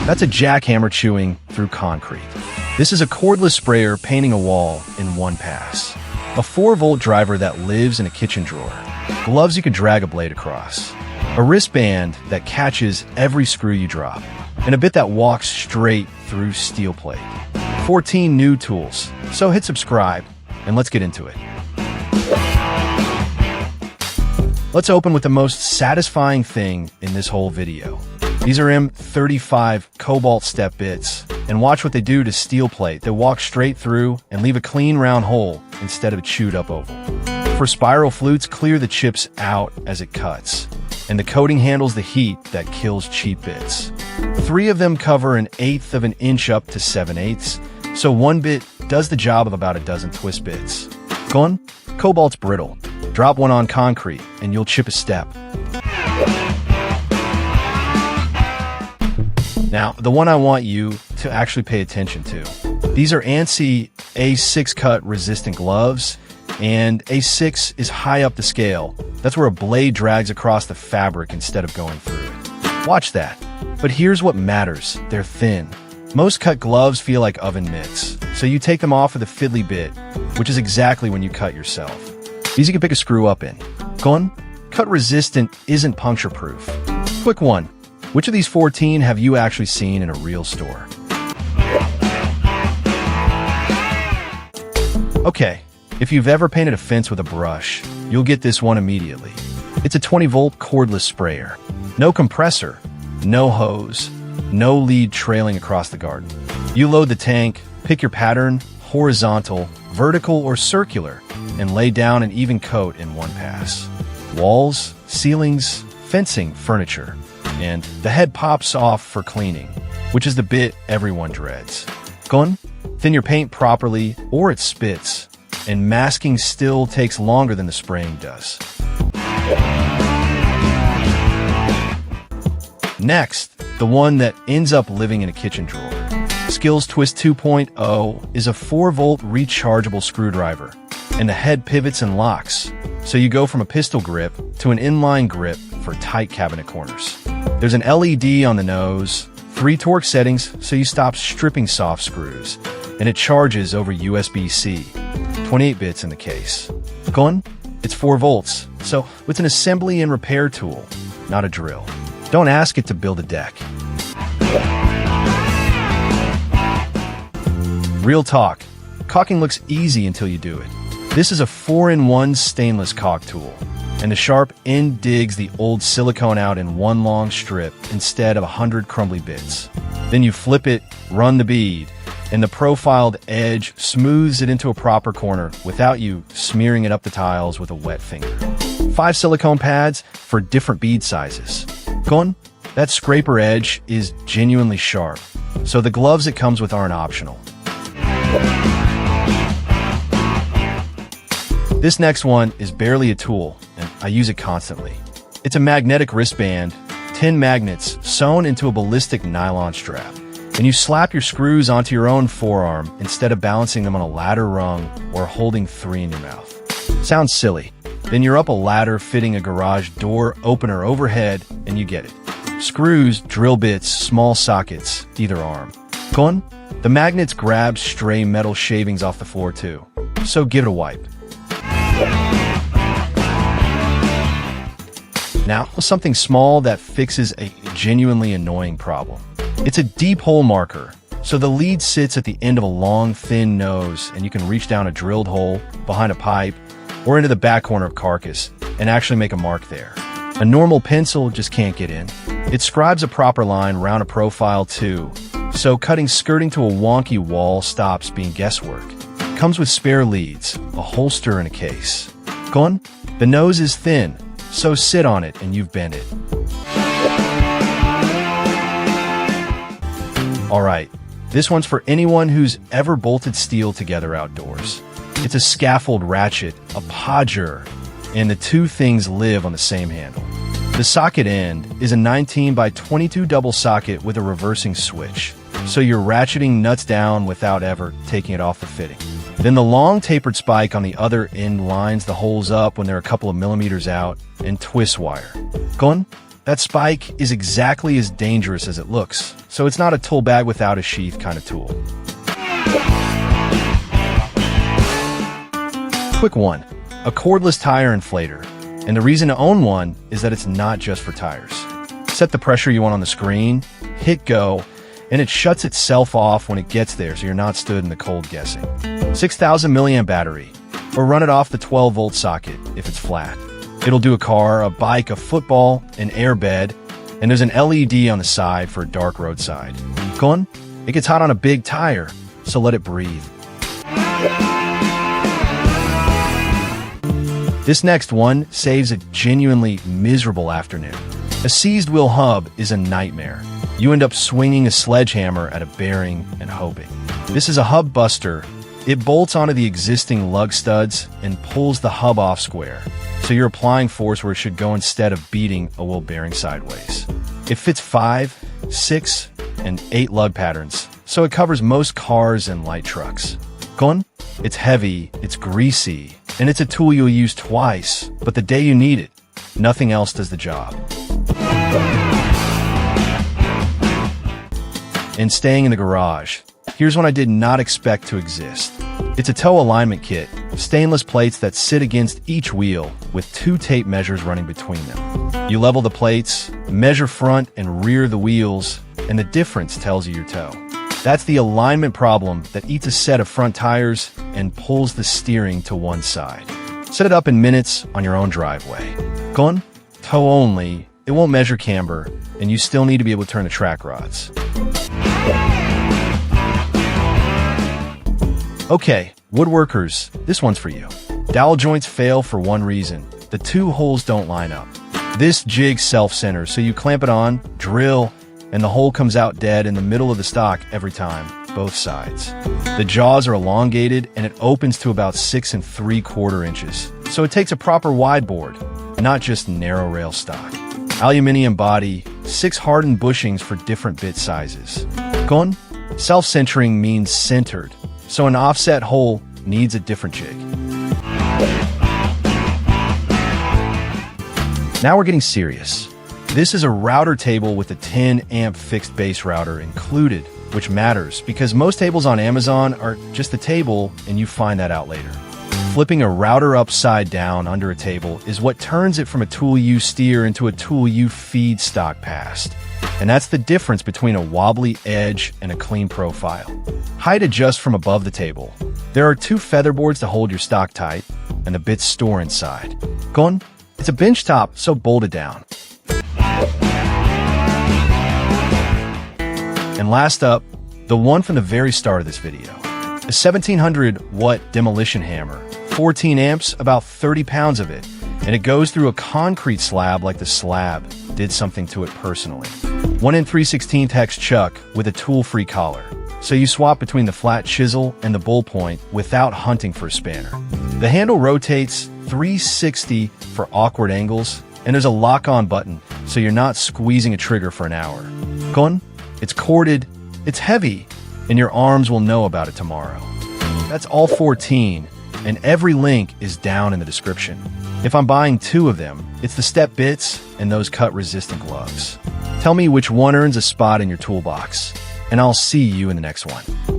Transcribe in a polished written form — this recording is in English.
That's a jackhammer chewing through concrete. This is a cordless sprayer painting a wall in one pass. A 4-volt driver that lives in a kitchen drawer. Gloves you can drag a blade across. A wristband that catches every screw you drop. And a bit that walks straight through steel plate. 14 new tools. So hit subscribe and let's get into it. Let's open with the most satisfying thing in this whole video. These are M35 Cobalt step bits, and watch what they do to steel plate. They walk straight through and leave a clean round hole instead of a chewed up oval. For spiral flutes, clear the chips out as it cuts, and the coating handles the heat that kills cheap bits. 3 of them cover 1/8 of an inch up to 7/8, so one bit does the job of about a dozen twist bits. Gone? Cobalt's brittle. Drop one on concrete and you'll chip a step. Now, the one I want you to actually pay attention to. These are ANSI A6 cut resistant gloves, and A6 is high up the scale. That's where a blade drags across the fabric instead of going through it. Watch that. But here's what matters. They're thin. Most cut gloves feel like oven mitts, so you take them off with a fiddly bit, which is exactly when you cut yourself. These you can pick a screw up in. Gone? Cut resistant isn't puncture proof. Quick one. Which of these 14 have you actually seen in a real store? Okay, if you've ever painted a fence with a brush, you'll get this one immediately. It's a 20-volt cordless sprayer. No compressor, no hose, no lead trailing across the garden. You load the tank, pick your pattern, horizontal, vertical, or circular, and lay down an even coat in one pass. Walls, ceilings, fencing, furniture. And the head pops off for cleaning, which is the bit everyone dreads. Gone? Thin your paint properly, or it spits, and masking still takes longer than the spraying does. Next, the one that ends up living in a kitchen drawer. SKIL's Twist 2.0 is a 4-volt rechargeable screwdriver, and the head pivots and locks, so you go from a pistol grip to an inline grip for tight cabinet corners. There's an LED on the nose, 3 torque settings so you stop stripping soft screws, and it charges over USB-C, 28 bits in the case. Gone? It's 4 volts, so it's an assembly and repair tool, not a drill. Don't ask it to build a deck. Real talk. Caulking looks easy until you do it. This is a 4-in-1 stainless caulk tool, and the sharp end digs the old silicone out in one long strip instead of 100 crumbly bits. Then you flip it, run the bead, and the profiled edge smooths it into a proper corner without you smearing it up the tiles with a wet finger. 5 silicone pads for different bead sizes. Gone? That scraper edge is genuinely sharp, so the gloves it comes with aren't optional. This next one is barely a tool, and I use it constantly. It's a magnetic wristband, 10 magnets sewn into a ballistic nylon strap, and you slap your screws onto your own forearm instead of balancing them on a ladder rung or holding 3 in your mouth. Sounds silly. Then you're up a ladder fitting a garage door opener overhead, and you get it. Screws, drill bits, small sockets, either arm. Gone? The magnets grab stray metal shavings off the floor too, so give it a wipe. Now, something small that fixes a genuinely annoying problem. It's a deep hole marker, so the lead sits at the end of a long, thin nose, and you can reach down a drilled hole behind a pipe or into the back corner of carcass and actually make a mark there. A normal pencil just can't get in. It scribes a proper line round a profile too, so cutting skirting to a wonky wall stops being guesswork. Comes with spare leads, a holster, and a case. Gone? The nose is thin, so sit on it and you've bent it. Alright, this one's for anyone who's ever bolted steel together outdoors. It's a Scaffold Ratchet, a Podger, and the two things live on the same handle. The socket end is a 19 by 22 double socket with a reversing switch, so you're ratcheting nuts down without ever taking it off the fitting. Then the long tapered spike on the other end lines the holes up when they're a couple of millimeters out and twists wire. Gone? That spike is exactly as dangerous as it looks, so it's not a tool bag without a sheath kind of tool. Quick one, a cordless tire inflator. And the reason to own one is that it's not just for tires. Set the pressure you want on the screen, hit go, and it shuts itself off when it gets there so you're not stood in the cold guessing. 6,000 milliamp battery, or run it off the 12-volt socket if it's flat. It'll do a car, a bike, a football, an airbed, and there's an LED on the side for a dark roadside. Gone? It gets hot on a big tire, so let it breathe. This next one saves a genuinely miserable afternoon. A seized wheel hub is a nightmare. You end up swinging a sledgehammer at a bearing and hoping. This is a hub buster. It bolts onto the existing lug studs and pulls the hub off square, so you're applying force where it should go instead of beating a wheel bearing sideways. It fits 5, 6, and 8 lug patterns, so it covers most cars and light trucks. Gone? It's heavy, it's greasy, and it's a tool you'll use twice, but the day you need it, nothing else does the job. And staying in the garage, here's one I did not expect to exist. It's a toe alignment kit, stainless plates that sit against each wheel with 2 tape measures running between them. You level the plates, measure front and rear the wheels, and the difference tells you your toe. That's the alignment problem that eats a set of front tires and pulls the steering to one side. Set it up in minutes on your own driveway. Gone? Toe only, it won't measure camber, and you still need to be able to turn the track rods. Okay, woodworkers, this one's for you. Dowel joints fail for one reason. The 2 holes don't line up. This jig self-centers, so you clamp it on, drill, and the hole comes out dead in the middle of the stock every time, both sides. The jaws are elongated and it opens to about 6 3/4 inches, so it takes a proper wide board, not just narrow rail stock. Aluminium body, 6 hardened bushings for different bit sizes. Gone? Self-centering means centered, so an offset hole needs a different jig. Now we're getting serious. This is a router table with a 10 amp fixed base router included, which matters because most tables on Amazon are just a table and you find that out later. Flipping a router upside down under a table is what turns it from a tool you steer into a tool you feed stock past. And that's the difference between a wobbly edge and a clean profile. Height adjusts from above the table. There are 2 featherboards to hold your stock tight, and the bits store inside. Gone? It's a bench top, so bolt it down. And last up, the one from the very start of this video. A 1700-watt Demolition hammer, 14 amps, about 30 pounds of it, and it goes through a concrete slab like the slab did something to it personally. 1 3/16 hex chuck with a tool-free collar, so you swap between the flat chisel and the bull point without hunting for a spanner. The handle rotates 360 for awkward angles, and there's a lock-on button, so you're not squeezing a trigger for an hour. Gone? It's corded, it's heavy, and your arms will know about it tomorrow. That's all 14, and every link is down in the description. If I'm buying 2 of them, it's the step bits and those cut-resistant gloves. Tell me which one earns a spot in your toolbox, and I'll see you in the next one.